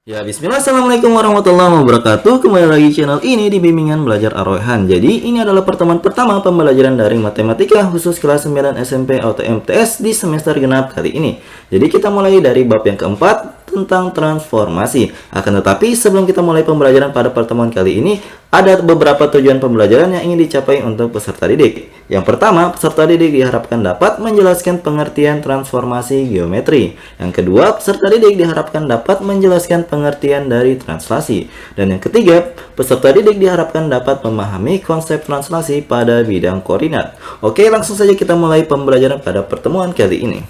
Ya, bismillah, assalamualaikum warahmatullahi wabarakatuh. Kembali lagi channel ini di Bimbingan Belajar Ar-Rayhan. Jadi, ini adalah pertemuan pertama pembelajaran daring matematika khusus kelas 9 SMP atau MTS di semester genap kali ini. Jadi, kita mulai dari bab yang keempat tentang transformasi. Akan tetapi, sebelum kita mulai pembelajaran pada pertemuan kali ini, ada beberapa tujuan pembelajaran yang ingin dicapai untuk peserta didik. Yang pertama, peserta didik diharapkan dapat menjelaskan pengertian transformasi geometri. Yang kedua, peserta didik diharapkan dapat menjelaskan pengertian dari translasi. Dan yang ketiga, peserta didik diharapkan dapat memahami konsep translasi pada bidang koordinat. Oke, langsung saja kita mulai pembelajaran pada pertemuan kali ini.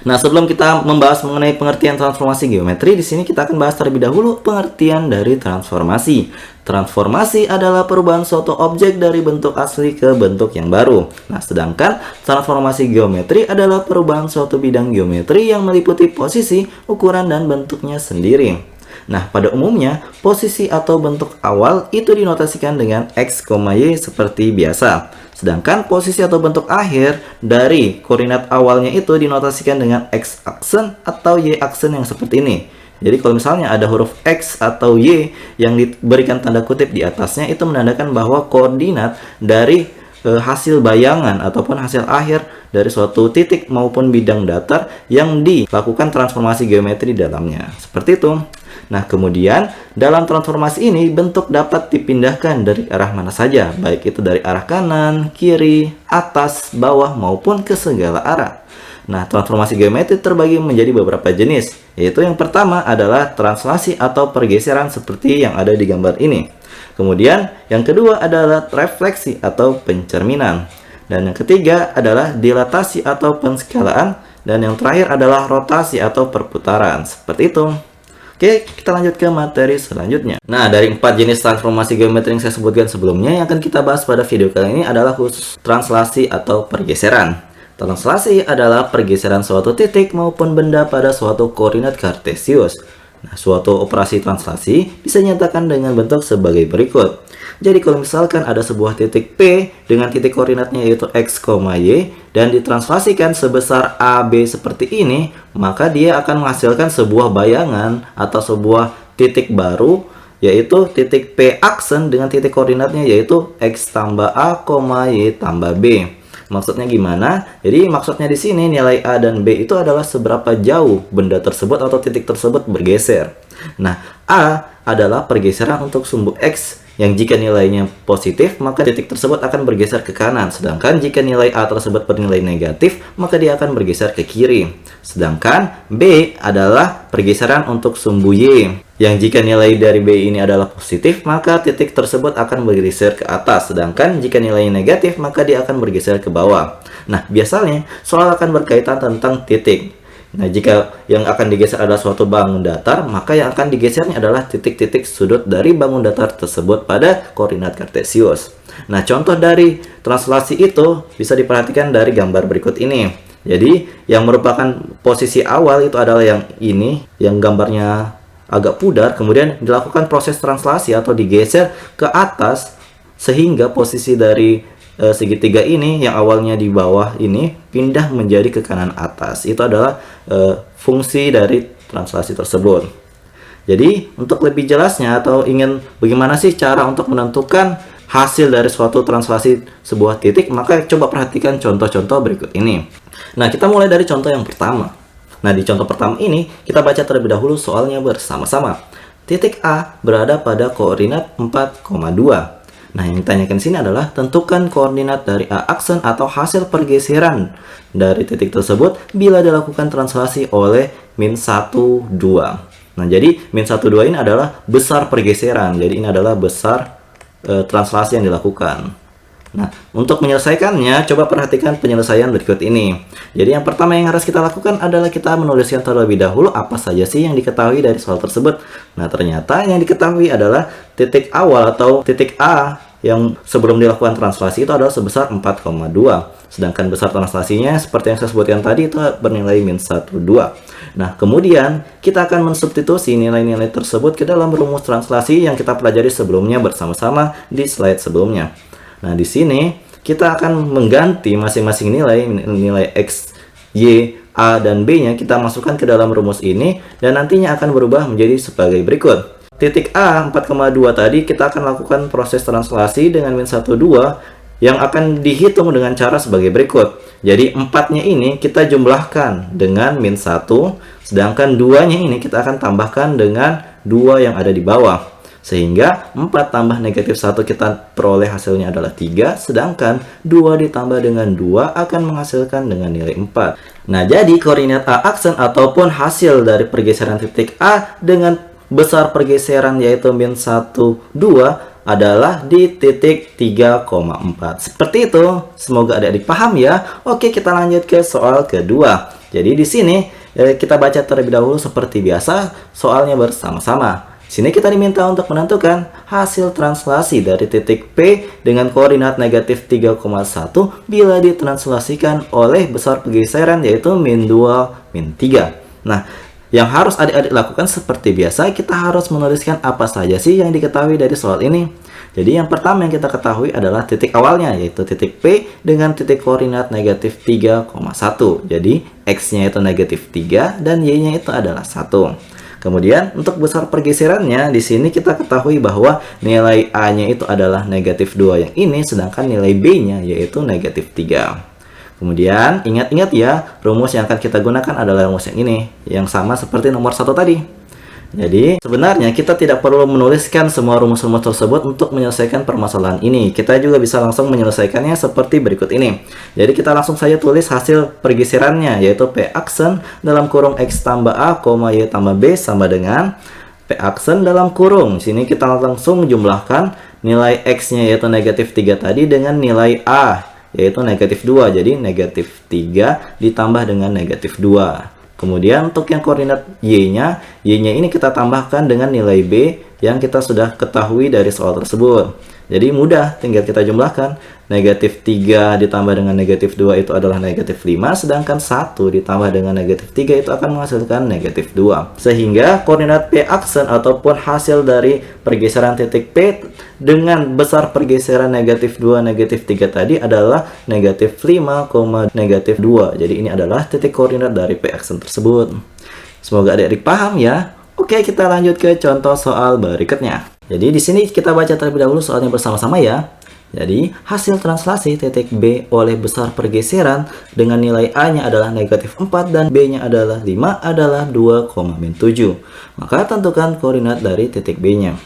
Nah, sebelum kita membahas mengenai pengertian transformasi geometri, di sini kita akan bahas terlebih dahulu pengertian dari transformasi. Transformasi adalah perubahan suatu objek dari bentuk asli ke bentuk yang baru. Nah, sedangkan transformasi geometri adalah perubahan suatu bidang geometri yang meliputi posisi, ukuran, dan bentuknya sendiri. Nah, pada umumnya, posisi atau bentuk awal itu dinotasikan dengan X, Y seperti biasa. Sedangkan posisi atau bentuk akhir dari koordinat awalnya itu dinotasikan dengan X aksen atau Y aksen yang seperti ini. Jadi kalau misalnya ada huruf X atau Y yang diberikan tanda kutip di atasnya, itu menandakan bahwa koordinat dari hasil bayangan ataupun hasil akhir dari suatu titik maupun bidang datar yang dilakukan transformasi geometri di dalamnya. Seperti itu. Nah, kemudian dalam transformasi ini bentuk dapat dipindahkan dari arah mana saja, baik itu dari arah kanan, kiri, atas, bawah, maupun ke segala arah. Nah, transformasi geometri terbagi menjadi beberapa jenis, yaitu yang pertama adalah translasi atau pergeseran seperti yang ada di gambar ini. Kemudian, yang kedua adalah refleksi atau pencerminan. Dan yang ketiga adalah dilatasi atau penskalaan. Dan yang terakhir adalah rotasi atau perputaran. Seperti itu. Oke, kita lanjut ke materi selanjutnya. Nah, dari 4 jenis transformasi geometri yang saya sebutkan sebelumnya, yang akan kita bahas pada video kali ini adalah khusus translasi atau pergeseran. Translasi adalah pergeseran suatu titik maupun benda pada suatu koordinat kartesius. Nah, suatu operasi translasi bisa dinyatakan dengan bentuk sebagai berikut. Jadi kalau misalkan ada sebuah titik P dengan titik koordinatnya yaitu X, Y dan ditranslasikan sebesar AB seperti ini, maka dia akan menghasilkan sebuah bayangan atau sebuah titik baru yaitu titik P aksen dengan titik koordinatnya yaitu X tambah A, Y tambah B. Maksudnya gimana? Jadi maksudnya di sini nilai A dan B itu adalah seberapa jauh benda tersebut atau titik tersebut bergeser. Nah, A adalah pergeseran untuk sumbu X yang jika nilainya positif, maka titik tersebut akan bergeser ke kanan. Sedangkan jika nilai A tersebut bernilai negatif, maka dia akan bergeser ke kiri. Sedangkan B adalah pergeseran untuk sumbu Y, yang jika nilai dari B ini adalah positif, maka titik tersebut akan bergeser ke atas. Sedangkan jika nilainya negatif, maka dia akan bergeser ke bawah. Nah, biasanya soal akan berkaitan tentang titik. Nah, jika yang akan digeser adalah suatu bangun datar, maka yang akan digesernya adalah titik-titik sudut dari bangun datar tersebut pada koordinat kartesius. Nah, contoh dari translasi itu bisa diperhatikan dari gambar berikut ini. Jadi, yang merupakan posisi awal itu adalah yang ini, yang gambarnya agak pudar, kemudian dilakukan proses translasi atau digeser ke atas, sehingga posisi dari segitiga ini yang awalnya di bawah ini pindah menjadi ke kanan atas. Itu adalah fungsi dari translasi tersebut. Jadi untuk lebih jelasnya atau ingin bagaimana sih cara untuk menentukan hasil dari suatu translasi sebuah titik, maka coba perhatikan contoh-contoh berikut ini. Nah, kita mulai dari contoh yang pertama. Nah, di contoh pertama ini kita baca terlebih dahulu soalnya bersama-sama. Titik A berada pada koordinat 4,2. Nah, yang ditanyakan di sini adalah tentukan koordinat dari A aksen atau hasil pergeseran dari titik tersebut bila dilakukan translasi oleh min 1, 2. Nah, jadi min 1, 2 ini adalah besar pergeseran. Jadi ini adalah besar translasi yang dilakukan. Nah, untuk menyelesaikannya, coba perhatikan penyelesaian berikut ini. Jadi yang pertama yang harus kita lakukan adalah kita menuliskan terlebih dahulu apa saja sih yang diketahui dari soal tersebut. Nah, ternyata yang diketahui adalah titik awal atau titik A yang sebelum dilakukan translasi itu adalah sebesar 4,2. Sedangkan besar translasinya seperti yang saya sebutkan tadi itu bernilai min 1, 2. Nah, kemudian kita akan mensubstitusi nilai-nilai tersebut ke dalam rumus translasi yang kita pelajari sebelumnya bersama-sama di slide sebelumnya. Nah, di sini kita akan mengganti masing-masing nilai X, Y, A dan B-nya kita masukkan ke dalam rumus ini dan nantinya akan berubah menjadi sebagai berikut. Titik A 4,2 tadi kita akan lakukan proses translasi dengan min 1, 2 yang akan dihitung dengan cara sebagai berikut. Jadi 4-nya ini kita jumlahkan dengan min 1, sedangkan 2-nya ini kita akan tambahkan dengan 2 yang ada di bawah. Sehingga 4 tambah negatif 1 kita peroleh hasilnya adalah 3, sedangkan 2 ditambah dengan 2 akan menghasilkan dengan nilai 4. Nah, jadi koordinat A aksen ataupun hasil dari pergeseran titik A dengan besar pergeseran yaitu min 1, 2 adalah di titik 3,4. Seperti itu. Semoga adik-adik paham ya. Oke, kita lanjut ke soal kedua. Jadi di sini kita baca terlebih dahulu seperti biasa soalnya bersama-sama. Sini kita diminta untuk menentukan hasil translasi dari titik P dengan koordinat negatif 3,1 bila ditranslasikan oleh besar pergeseran yaitu min 2, min 3. Nah, yang harus adik-adik lakukan seperti biasa, kita harus menuliskan apa saja sih yang diketahui dari soal ini. Jadi yang pertama yang kita ketahui adalah titik awalnya, yaitu titik P dengan titik koordinat negatif 3,1. Jadi X-nya itu negatif 3 dan Y-nya itu adalah 1. Kemudian untuk besar pergeserannya, di sini kita ketahui bahwa nilai A-nya itu adalah negatif 2 yang ini, sedangkan nilai B-nya yaitu negatif 3. Kemudian ingat-ingat ya, rumus yang akan kita gunakan adalah rumus yang ini, yang sama seperti nomor 1 tadi. Jadi sebenarnya kita tidak perlu menuliskan semua rumus-rumus tersebut untuk menyelesaikan permasalahan ini. Kita juga bisa langsung menyelesaikannya seperti berikut ini. Jadi kita langsung saja tulis hasil pergeserannya, yaitu P aksen dalam kurung X tambah A, Y tambah B sama dengan P aksen dalam kurung. Sini kita langsung jumlahkan nilai X-nya yaitu negatif 3 tadi dengan nilai A yaitu negatif 2. Jadi negatif 3 ditambah dengan negatif 2. Kemudian untuk yang koordinat Y-nya ini kita tambahkan dengan nilai B yang kita sudah ketahui dari soal tersebut. Jadi mudah, tinggal kita jumlahkan. Negatif 3 ditambah dengan negatif 2 itu adalah negatif 5, sedangkan 1 ditambah dengan negatif 3 itu akan menghasilkan negatif 2. Sehingga koordinat P aksen ataupun hasil dari pergeseran titik P dengan besar pergeseran negatif 2, negatif 3 tadi adalah negatif 5, negatif 2. Jadi ini adalah titik koordinat dari P aksen tersebut. Semoga adik-adik paham ya. Oke, kita lanjut ke contoh soal berikutnya. Jadi di sini kita baca terlebih dahulu soalnya bersama-sama ya. Jadi hasil translasi titik B oleh besar pergeseran dengan nilai A-nya adalah negatif 4 dan B-nya adalah 5 adalah 2,7. Maka tentukan koordinat dari titik B-nya.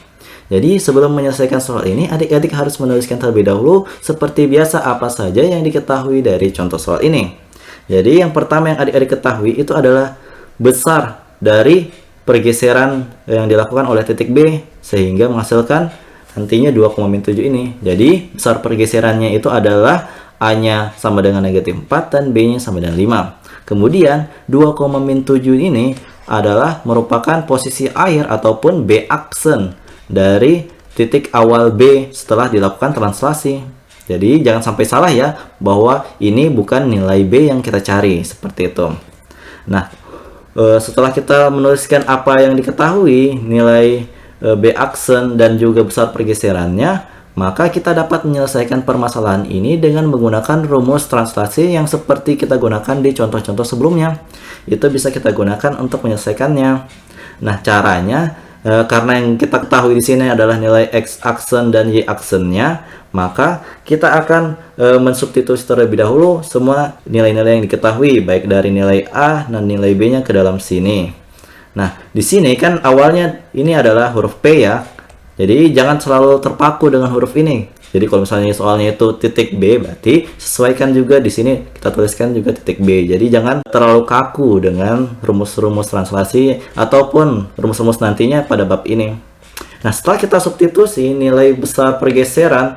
Jadi sebelum menyelesaikan soal ini, adik-adik harus menuliskan terlebih dahulu seperti biasa apa saja yang diketahui dari contoh soal ini. Jadi yang pertama yang adik-adik ketahui itu adalah besar dari pergeseran yang dilakukan oleh titik B sehingga menghasilkan nantinya 2,7 ini. Jadi besar pergeserannya itu adalah A-nya sama dengan negatif 4 dan B-nya sama dengan 5. Kemudian 2,7 ini adalah merupakan posisi akhir ataupun B aksen dari titik awal B setelah dilakukan translasi. Jadi jangan sampai salah ya, bahwa ini bukan nilai B yang kita cari, seperti itu. Nah, setelah kita menuliskan apa yang diketahui, nilai B aksen dan juga besar pergeserannya, maka kita dapat menyelesaikan permasalahan ini dengan menggunakan rumus translasi yang seperti kita gunakan di contoh-contoh sebelumnya. Itu bisa kita gunakan untuk menyelesaikannya. Nah, caranya karena yang kita ketahui di sini adalah nilai X aksen dan Y aksennya, maka kita akan mensubstitusi terlebih dahulu semua nilai-nilai yang diketahui baik dari nilai A dan nilai B-nya ke dalam sini. Nah, di sini kan awalnya ini adalah huruf P ya. Jadi jangan selalu terpaku dengan huruf ini. Jadi kalau misalnya soalnya itu titik B, berarti sesuaikan juga di sini kita tuliskan juga titik B. Jadi jangan terlalu kaku dengan rumus-rumus translasi ataupun rumus-rumus nantinya pada bab ini. Nah, setelah kita substitusi nilai besar pergeseran,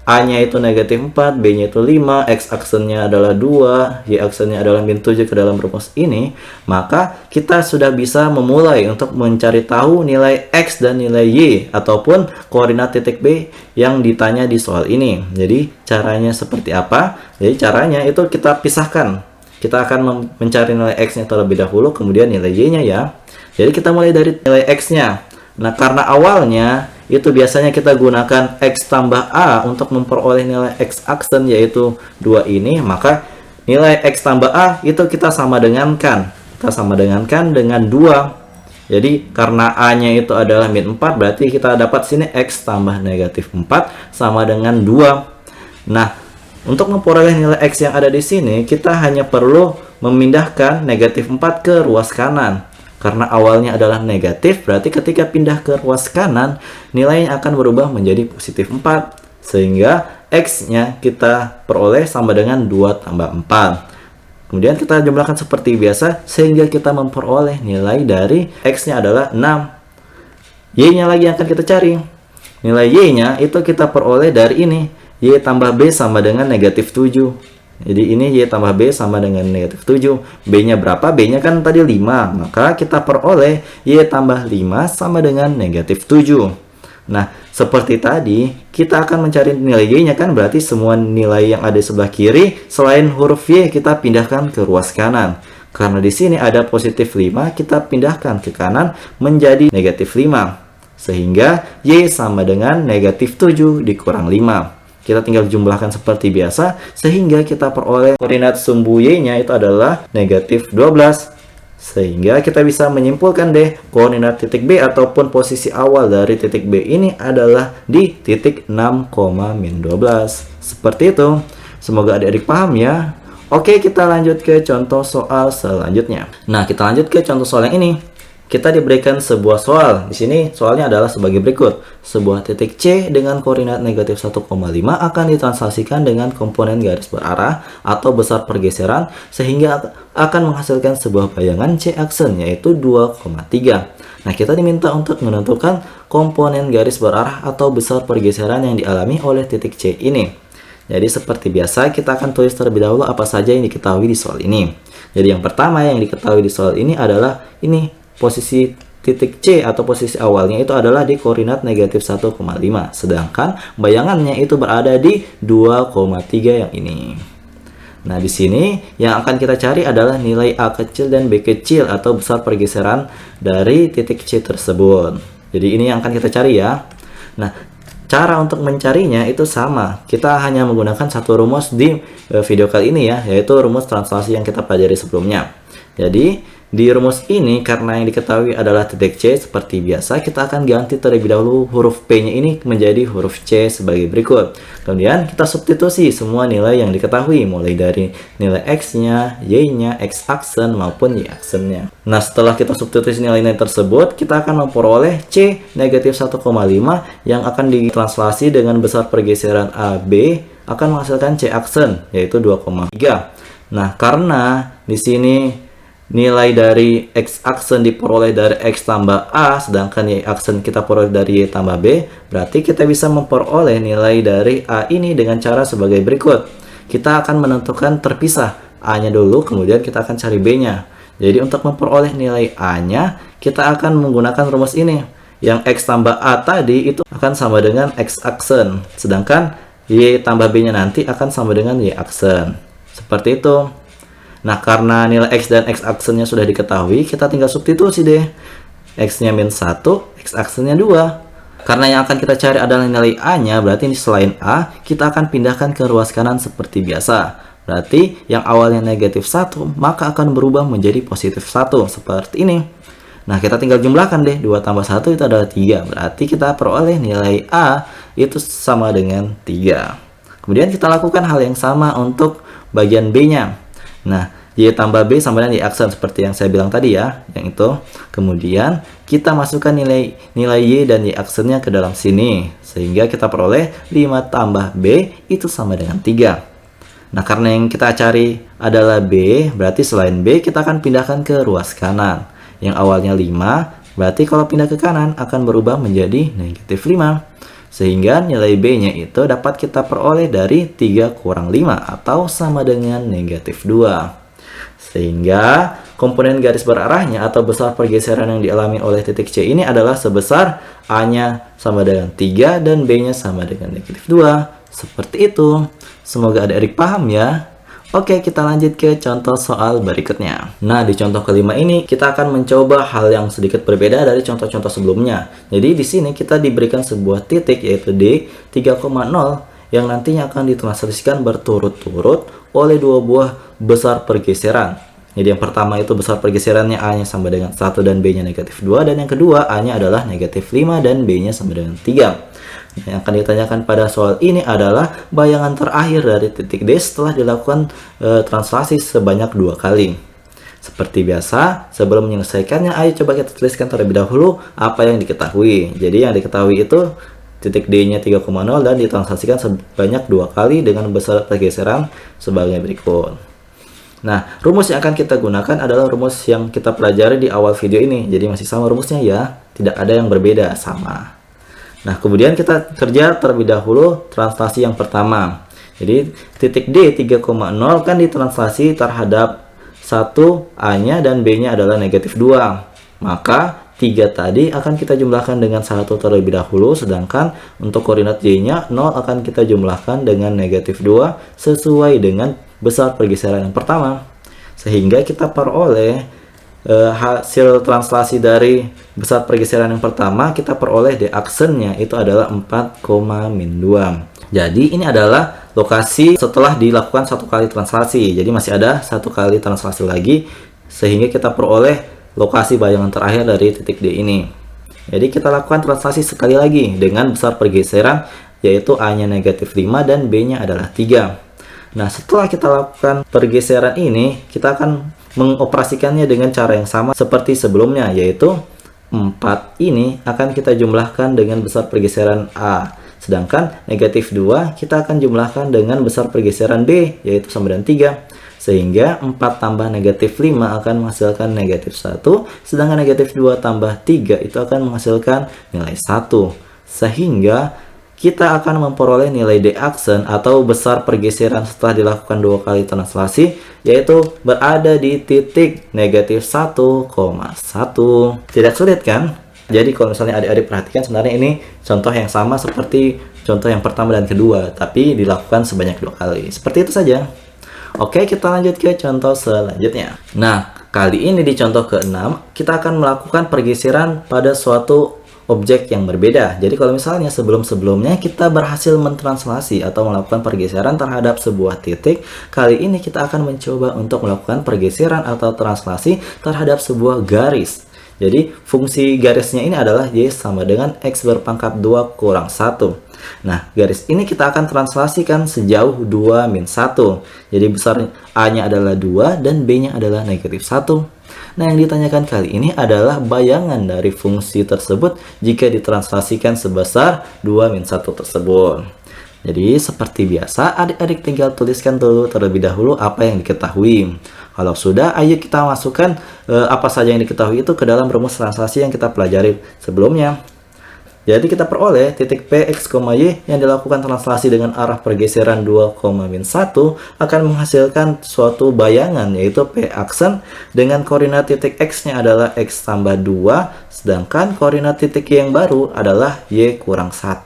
A-nya itu negatif 4, B-nya itu 5, X aksennya adalah 2, Y aksennya adalah min 7 ke dalam rumus ini, maka kita sudah bisa memulai untuk mencari tahu nilai X dan nilai Y ataupun koordinat titik B yang ditanya di soal ini. Jadi caranya seperti apa? Jadi caranya itu kita pisahkan. Kita akan mencari nilai X-nya terlebih dahulu, kemudian nilai Y-nya ya. Jadi kita mulai dari nilai X-nya. Nah, karena awalnya itu biasanya kita gunakan X tambah A untuk memperoleh nilai X aksen yaitu 2 ini, maka nilai X tambah A itu kita sama dengankan. Kita sama dengankan dengan 2. Jadi karena A-nya itu adalah min 4, berarti kita dapat sini X tambah negatif 4 sama dengan 2. Nah, untuk memperoleh nilai X yang ada di sini, kita hanya perlu memindahkan negatif 4 ke ruas kanan. Karena awalnya adalah negatif, berarti ketika pindah ke ruas kanan, nilainya akan berubah menjadi positif 4. Sehingga X-nya kita peroleh sama dengan 2 tambah 4. Kemudian kita jumlahkan seperti biasa, sehingga kita memperoleh nilai dari X-nya adalah 6. Y-nya lagi yang akan kita cari. Nilai Y-nya itu kita peroleh dari ini. Y tambah B sama dengan negatif 7. Jadi ini Y tambah B sama dengan negatif 7. B-nya berapa? B-nya kan tadi 5. Maka kita peroleh Y tambah 5 sama dengan negatif 7. Nah, seperti tadi, kita akan mencari nilai Y-nya kan, berarti semua nilai yang ada di sebelah kiri selain huruf Y kita pindahkan ke ruas kanan. Karena di sini ada positif 5, kita pindahkan ke kanan menjadi negatif 5. Sehingga Y sama dengan negatif 7 dikurang 5. Kita tinggal jumlahkan seperti biasa, sehingga kita peroleh koordinat sumbu Y-nya itu adalah negatif 12. Sehingga kita bisa menyimpulkan deh, koordinat titik B ataupun posisi awal dari titik B ini adalah di titik 6, min 12. Seperti itu. Semoga adik-adik paham ya. Oke, kita lanjut ke contoh soal selanjutnya. Nah, kita lanjut ke contoh soal yang ini. Kita diberikan sebuah soal. Di sini soalnya adalah sebagai berikut. Sebuah titik C dengan koordinat negatif 1,5 akan ditranslasikan dengan komponen garis berarah atau besar pergeseran sehingga akan menghasilkan sebuah bayangan C aksen yaitu 2,3. Nah, kita diminta untuk menentukan komponen garis berarah atau besar pergeseran yang dialami oleh titik C ini. Jadi seperti biasa kita akan tulis terlebih dahulu apa saja yang diketahui di soal ini. Jadi yang pertama yang diketahui di soal ini adalah ini. Posisi titik C atau posisi awalnya itu adalah di koordinat negatif 1,5. Sedangkan bayangannya itu berada di 2,3 yang ini. Nah, di sini yang akan kita cari adalah nilai A kecil dan B kecil atau besar pergeseran dari titik C tersebut. Jadi ini yang akan kita cari ya. Nah, cara untuk mencarinya itu sama. Kita hanya menggunakan satu rumus di video kali ini ya, yaitu rumus translasi yang kita pelajari sebelumnya. Jadi di rumus ini, karena yang diketahui adalah titik C, seperti biasa, kita akan ganti terlebih dahulu huruf P-nya ini menjadi huruf C sebagai berikut. Kemudian kita substitusi semua nilai yang diketahui, mulai dari nilai X-nya, Y-nya, X aksen maupun Y aksennya. Nah, setelah kita substitusi nilai-nilai tersebut, kita akan memperoleh C negatif 1,5 yang akan ditranslasi dengan besar pergeseran AB akan menghasilkan C aksen, yaitu 2,3. Nah, karena di sini nilai dari X aksen diperoleh dari X tambah A, sedangkan Y aksen kita peroleh dari Y tambah B, berarti kita bisa memperoleh nilai dari A ini dengan cara sebagai berikut. Kita akan menentukan terpisah A-nya dulu, kemudian kita akan cari B-nya. Jadi untuk memperoleh nilai A-nya, kita akan menggunakan rumus ini. Yang X tambah A tadi itu akan sama dengan X aksen, sedangkan Y tambah B-nya nanti akan sama dengan Y aksen. Seperti itu. Nah, karena nilai X dan X aksennya sudah diketahui, kita tinggal substitusi deh. X-nya min 1, X aksennya 2. Karena yang akan kita cari adalah nilai A-nya, berarti ini selain A, kita akan pindahkan ke ruas kanan seperti biasa. Berarti yang awalnya negatif 1, maka akan berubah menjadi positif 1, seperti ini. Nah, kita tinggal jumlahkan deh, 2 tambah 1 itu adalah 3. Berarti kita peroleh nilai A itu sama dengan 3. Kemudian kita lakukan hal yang sama untuk bagian B-nya. Nah, Y tambah B sama dengan Y aksen seperti yang saya bilang tadi ya, yang itu. Kemudian kita masukkan nilai Y dan Y aksennya ke dalam sini, sehingga kita peroleh 5 tambah B itu sama dengan 3. Nah, karena yang kita cari adalah B, berarti selain B kita akan pindahkan ke ruas kanan. Yang awalnya 5, berarti kalau pindah ke kanan akan berubah menjadi negatif 5. Sehingga nilai B-nya itu dapat kita peroleh dari 3 kurang 5 atau sama dengan negatif 2. Sehingga komponen garis berarahnya atau besar pergeseran yang dialami oleh titik C ini adalah sebesar A-nya sama dengan 3 dan B-nya sama dengan negatif 2. Seperti itu. Semoga adik-adik paham ya. Oke, kita lanjut ke contoh soal berikutnya. Nah, di contoh kelima ini kita akan mencoba hal yang sedikit berbeda dari contoh-contoh sebelumnya. Jadi di sini kita diberikan sebuah titik yaitu D 3,0 yang nantinya akan ditranslasikan berturut-turut oleh dua buah besar pergeseran. Jadi yang pertama itu besar pergeserannya A-nya sama dengan 1 dan B-nya negatif 2. Dan yang kedua A-nya adalah negatif 5 dan B-nya sama dengan 3. Nah, yang akan ditanyakan pada soal ini adalah bayangan terakhir dari titik D setelah dilakukan translasi sebanyak 2 kali. Seperti biasa, sebelum menyelesaikannya, ayo coba kita tuliskan terlebih dahulu apa yang diketahui. Jadi yang diketahui itu titik D-nya 3,0 dan ditranslasikan sebanyak 2 kali dengan besar pergeseran sebagai berikut. Nah, rumus yang akan kita gunakan adalah rumus yang kita pelajari di awal video ini. Jadi masih sama rumusnya ya, tidak ada yang berbeda, sama. Nah, kemudian kita kerja terlebih dahulu translasi yang pertama. Jadi titik D 3,0 kan ditranslasi terhadap 1 A-nya dan B-nya adalah negatif 2. Maka 3 tadi akan kita jumlahkan dengan 1 terlebih dahulu, sedangkan untuk koordinat Y-nya 0 akan kita jumlahkan dengan negatif 2 sesuai dengan besar pergeseran yang pertama. Sehingga kita peroleh hasil translasi dari besar pergeseran yang pertama, kita peroleh D-aksennya itu adalah 4,-2. Jadi ini adalah lokasi setelah dilakukan 1 kali translasi. Jadi masih ada 1 kali translasi lagi, sehingga kita peroleh lokasi bayangan terakhir dari titik D ini. Jadi kita lakukan translasi sekali lagi dengan besar pergeseran, yaitu A-nya negatif 5 dan B-nya adalah 3. Nah, setelah kita lakukan pergeseran ini, kita akan mengoperasikannya dengan cara yang sama seperti sebelumnya, yaitu 4 ini akan kita jumlahkan dengan besar pergeseran A. Sedangkan negatif 2 kita akan jumlahkan dengan besar pergeseran B, yaitu sama dengan 3. Sehingga 4 tambah negatif 5 akan menghasilkan negatif 1, sedangkan negatif 2 tambah 3 itu akan menghasilkan nilai 1. Sehingga kita akan memperoleh nilai D-aksen atau besar pergeseran setelah dilakukan 2 kali translasi, yaitu berada di titik negatif 1,1. Tidak sulit kan? Jadi kalau misalnya adik-adik perhatikan, sebenarnya ini contoh yang sama seperti contoh yang pertama dan kedua, tapi dilakukan sebanyak 2 kali. Seperti itu saja. Oke, kita lanjut ke contoh selanjutnya. Nah, kali ini di contoh ke-6, kita akan melakukan pergeseran pada suatu objek yang berbeda. Jadi kalau misalnya sebelum-sebelumnya kita berhasil mentranslasi atau melakukan pergeseran terhadap sebuah titik, kali ini kita akan mencoba untuk melakukan pergeseran atau translasi terhadap sebuah garis. Jadi fungsi garisnya ini adalah Y sama dengan X berpangkat 2 kurang 1. Nah, garis ini kita akan translasikan sejauh 2-1. Jadi besar A-nya adalah 2 dan B-nya adalah negatif 1. Nah, yang ditanyakan kali ini adalah bayangan dari fungsi tersebut jika ditranslasikan sebesar 2-1 tersebut. Jadi, seperti biasa, adik-adik tinggal tuliskan dulu terlebih dahulu apa yang diketahui. Kalau sudah, ayo kita masukkan apa saja yang diketahui itu ke dalam rumus translasi yang kita pelajari sebelumnya. Jadi kita peroleh titik P, X, Y yang dilakukan translasi dengan arah pergeseran 2,-1 akan menghasilkan suatu bayangan, yaitu P aksen dengan koordinat titik X-nya adalah X tambah 2, sedangkan koordinat titik Y yang baru adalah Y kurang 1.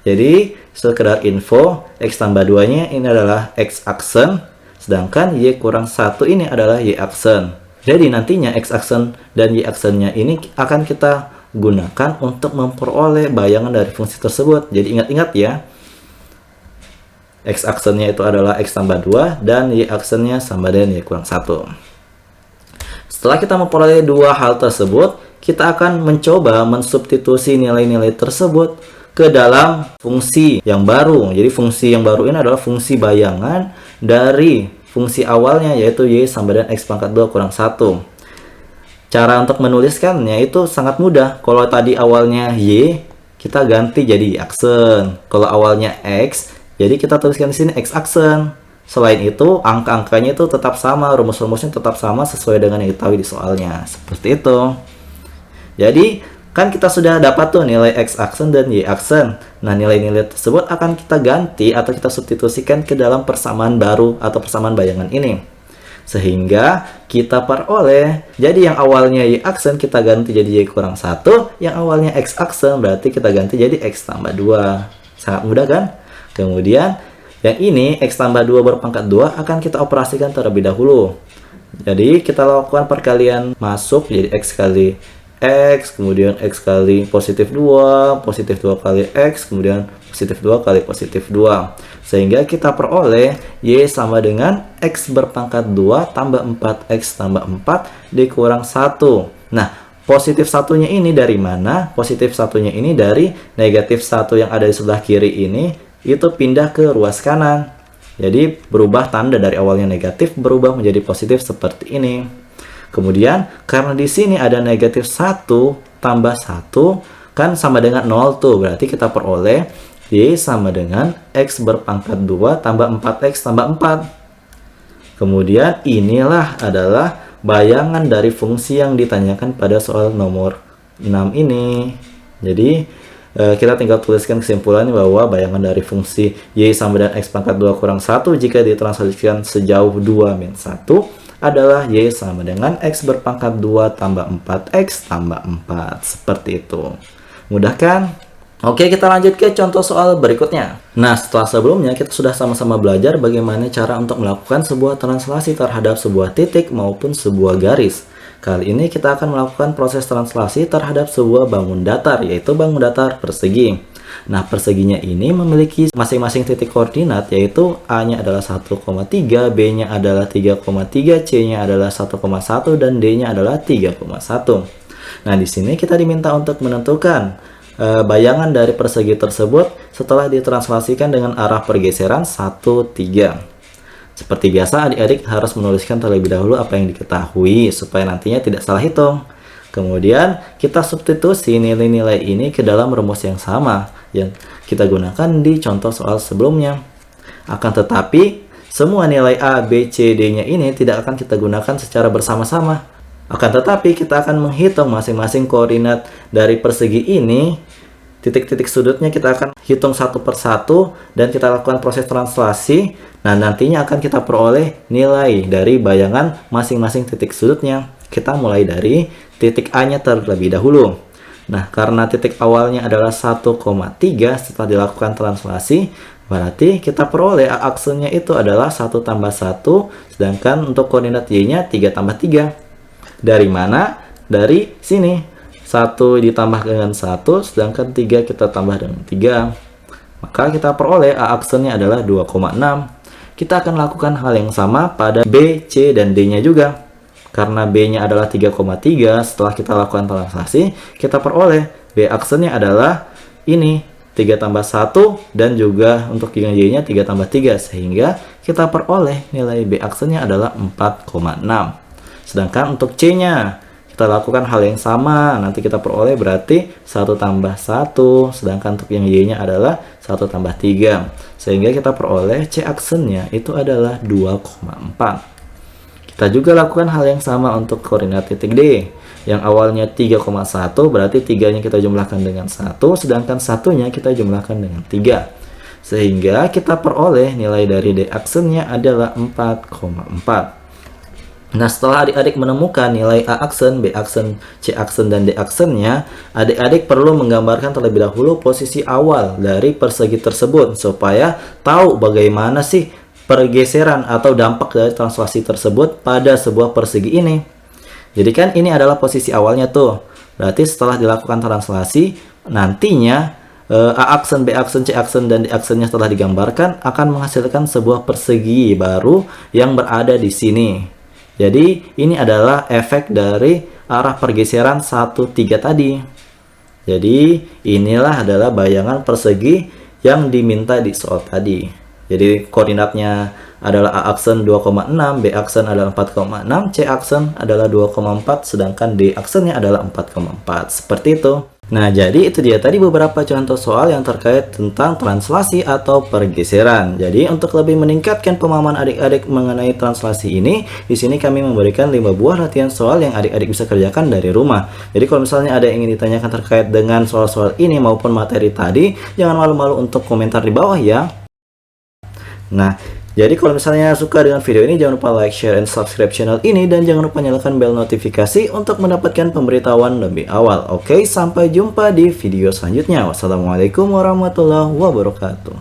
Jadi sekedar info, X tambah 2-nya ini adalah X aksen, sedangkan Y kurang 1 ini adalah Y aksen. Jadi nantinya X aksen dan Y aksennya ini akan kita gunakan untuk memperoleh bayangan dari fungsi tersebut. Jadi ingat-ingat ya, X aksennya itu adalah X tambah 2 dan Y aksennya sama dengan Y kurang 1. Setelah kita memperoleh dua hal tersebut, kita akan mencoba mensubstitusi nilai-nilai tersebut ke dalam fungsi yang baru. Jadi fungsi yang baru ini adalah fungsi bayangan dari fungsi awalnya, yaitu Y sama dengan X pangkat 2 kurang 1. Cara untuk menuliskannya itu sangat mudah. Kalau tadi awalnya Y, kita ganti jadi Y aksen. Kalau awalnya X, jadi kita tuliskan di sini X aksen. Selain itu, angka-angkanya itu tetap sama, rumus-rumusnya tetap sama sesuai dengan yang diketahui di soalnya. Seperti itu. Jadi, kan kita sudah dapat tuh nilai X aksen dan Y aksen. Nah, nilai-nilai tersebut akan kita ganti atau kita substitusikan ke dalam persamaan baru atau persamaan bayangan ini. Sehingga kita peroleh, jadi yang awalnya Y aksen kita ganti jadi Y kurang 1, yang awalnya X aksen berarti kita ganti jadi X tambah 2. Sangat mudah kan? Kemudian yang ini X tambah 2 berpangkat 2 akan kita operasikan terlebih dahulu. Jadi kita lakukan perkalian masuk, jadi X kali X, kemudian X kali positif 2 kali X, kemudian positif 2 kali positif 2. Sehingga kita peroleh Y sama dengan X berpangkat 2 tambah 4X tambah 4 dikurang 1. Nah, positif satunya ini dari mana? Positif satunya ini dari negatif 1 yang ada di sebelah kiri ini, itu pindah ke ruas kanan. Jadi berubah tanda dari awalnya negatif berubah menjadi positif seperti ini. Kemudian karena di sini ada negatif 1 tambah 1 kan sama dengan 0 tuh. Berarti kita peroleh Y sama dengan X berpangkat 2 tambah 4X tambah 4. Kemudian inilah adalah bayangan dari fungsi yang ditanyakan pada soal nomor 6 ini. Jadi kita tinggal tuliskan kesimpulannya bahwa bayangan dari fungsi Y sama dengan X pangkat 2 kurang 1 jika ditranslasikan sejauh 2 min 1 adalah Y sama dengan X berpangkat 2 tambah 4X tambah 4. Seperti itu. Mudah kan? Oke, kita lanjut ke contoh soal berikutnya. Nah, setelah sebelumnya kita sudah sama-sama belajar bagaimana cara untuk melakukan sebuah translasi terhadap sebuah titik maupun sebuah garis. Kali ini kita akan melakukan proses translasi terhadap sebuah bangun datar, yaitu bangun datar persegi. Nah, perseginya ini memiliki masing-masing titik koordinat, yaitu A-nya adalah 1,3, B-nya adalah 3,3, C-nya adalah 1,1, dan D-nya adalah 3,1. Nah, di sini kita diminta untuk menentukan bayangan dari persegi tersebut setelah ditranslasikan dengan arah pergeseran 1, 3. Seperti biasa, adik-adik harus menuliskan terlebih dahulu apa yang diketahui supaya nantinya tidak salah hitung. Kemudian kita substitusi nilai-nilai ini ke dalam rumus yang sama yang kita gunakan di contoh soal sebelumnya. Akan tetapi, semua nilai A, B, C, D-nya ini tidak akan kita gunakan secara bersama-sama. Akan tetapi, kita akan menghitung masing-masing koordinat dari persegi ini. Titik-titik sudutnya kita akan hitung satu per satu dan kita lakukan proses translasi. Nah, nantinya akan kita peroleh nilai dari bayangan masing-masing titik sudutnya. Kita mulai dari titik A-nya terlebih dahulu. Nah, karena titik awalnya adalah 1,3 setelah dilakukan translasi, berarti kita peroleh A aksennya itu adalah 1 tambah 1, sedangkan untuk koordinat Y-nya 3 tambah 3. Dari mana? Dari sini. 1 ditambah dengan 1, sedangkan 3 kita tambah dengan 3. Maka kita peroleh A aksennya adalah 2,6. Kita akan lakukan hal yang sama pada B, C, dan D-nya juga. Karena B-nya adalah 3,3, setelah kita lakukan translasi, kita peroleh B aksennya adalah ini, 3 tambah 1, dan juga untuk yang Y-nya 3 tambah 3, sehingga kita peroleh nilai B aksennya adalah 4,6. Sedangkan untuk C-nya, kita lakukan hal yang sama, nanti kita peroleh berarti 1 tambah 1, sedangkan untuk yang Y-nya adalah 1 tambah 3, sehingga kita peroleh C aksennya itu adalah 2,4. Kita juga lakukan hal yang sama untuk koordinat titik D. Yang awalnya 3,1 berarti 3-nya kita jumlahkan dengan 1, sedangkan 1-nya kita jumlahkan dengan 3. Sehingga kita peroleh nilai dari D aksennya adalah 4,4. Nah, setelah adik-adik menemukan nilai A aksen, B aksen, C aksen, dan D aksennya, adik-adik perlu menggambarkan terlebih dahulu posisi awal dari persegi tersebut supaya tahu bagaimana sih pergeseran atau dampak dari translasi tersebut pada sebuah persegi ini. Jadi kan ini adalah posisi awalnya tuh. Berarti setelah dilakukan translasi, nantinya A aksen, B aksen, C aksen, dan D aksennya setelah digambarkan akan menghasilkan sebuah persegi baru yang berada di sini. Jadi ini adalah efek dari arah pergeseran 1, 3 tadi. Jadi inilah adalah bayangan persegi yang diminta di soal tadi. Jadi koordinatnya adalah A aksen 2,6, B aksen adalah 4,6, C aksen adalah 2,4, sedangkan D aksennya adalah 4,4. Seperti itu. Nah, jadi itu dia tadi beberapa contoh soal yang terkait tentang translasi atau pergeseran. Jadi untuk lebih meningkatkan pemahaman adik-adik mengenai translasi ini, di sini kami memberikan 5 buah latihan soal yang adik-adik bisa kerjakan dari rumah. Jadi kalau misalnya ada yang ingin ditanyakan terkait dengan soal-soal ini maupun materi tadi, jangan malu-malu untuk komentar di bawah ya. Nah, jadi kalau misalnya suka dengan video ini, jangan lupa like, share, and subscribe channel ini. Dan jangan lupa nyalakan bel notifikasi untuk mendapatkan pemberitahuan lebih awal. Oke, sampai jumpa di video selanjutnya. Wassalamualaikum warahmatullahi wabarakatuh.